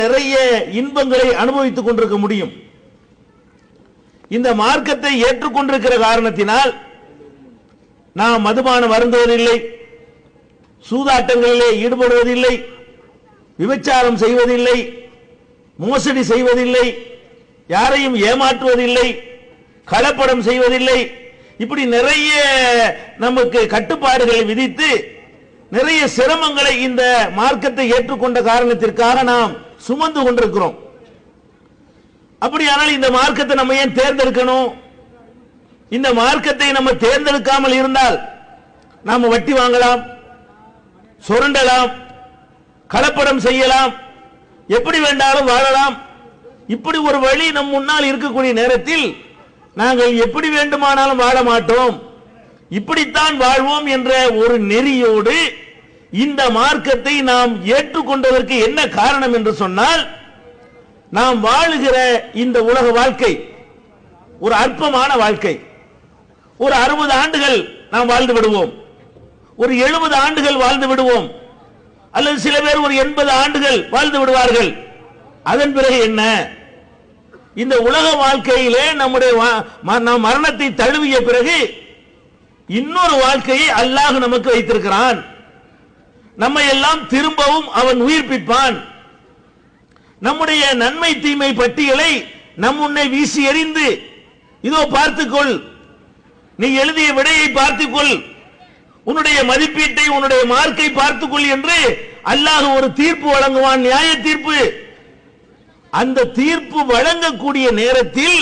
நிறைய இன்பங்களை அனுபவித்துக் கொண்டிருக்க முடியும். இந்த மார்க்கத்தை ஏற்றுக்கொண்டிருக்கிற காரணத்தினால் நாம் மதுபானம் அருந்துவதில்லை, சூதாட்டங்களிலே ஈடுபடுவதில்லை, விபச்சாரம் செய்வதில்லை, மோசடி செய்வதில்லை, யாரையும் ஏமாற்றுவதில்லை, கலப்படம் செய்வதில்லை. இப்படி நிறைய நமக்கு கட்டுப்பாடுகளை விதித்து நிறைய சிரமங்களை இந்த மார்க்கத்தை ஏற்றுக்கொண்ட காரணத்திற்காக நாம் சுமந்து கொண்டிருக்கிறோம். அப்படியானால் இந்த மார்க்கத்தை நம்ம ஏன் தேர்ந்தெடுக்கணும்? இந்த மார்க்கத்தை நம்ம தேர்ந்தெடுக்காமல் இருந்தால் நாம் வட்டி வாங்கலாம், சுரண்டலாம், கலப்படம் செய்யலாம், எப்படி வேண்டாலும் வாழலாம். இப்படி ஒரு வழி நம் முன்னால் இருக்கக்கூடிய நேரத்தில் நாங்கள் எப்படி வேண்டுமானாலும் வாழ மாட்டோம், இப்படித்தான் வாழ்வோம் என்ற ஒரு நெறியோடு இந்த மார்க்கத்தை நாம் ஏற்றுக்கொண்டதற்கு என்ன காரணம் என்று சொன்னால், நாம் வாழுகிற இந்த உலக வாழ்க்கை ஒரு அற்பமான வாழ்க்கை. ஒரு 60 ஆண்டுகள் நாம் வாழ்ந்து விடுவோம், ஒரு 70 ஆண்டுகள் வாழ்ந்து விடுவோம், அல்லது சில பேர் ஒரு 80 ஆண்டுகள் வாழ்ந்து விடுவார்கள். அதன் பிறகு என்ன? இந்த உலக வாழ்க்கையிலே நம்முடைய நாம் மரணத்தை தழுவிய பிறகு இன்னொரு வாழ்க்கையை அல்லாஹ் நமக்கு வைத்திருக்கிறான். நம்மை எல்லாம் திரும்பவும் அவன் உயிர்ப்பிப்பான். நம்முடைய நன்மை தீமை பட்டியலை நம் முன்னே வீசி எறிந்து, இதோ பார்த்துக்கொள், நீ எழுதிய விடையை பார்த்துக்கொள், உன்னுடைய மதிப்பீட்டை, உன்னுடைய மார்க்கை பார்த்துக்கொள் என்று அல்லாஹ் ஒரு தீர்ப்பு வழங்குவான், நியாய தீர்ப்பு. அந்த தீர்ப்பு வழங்கக்கூடிய நேரத்தில்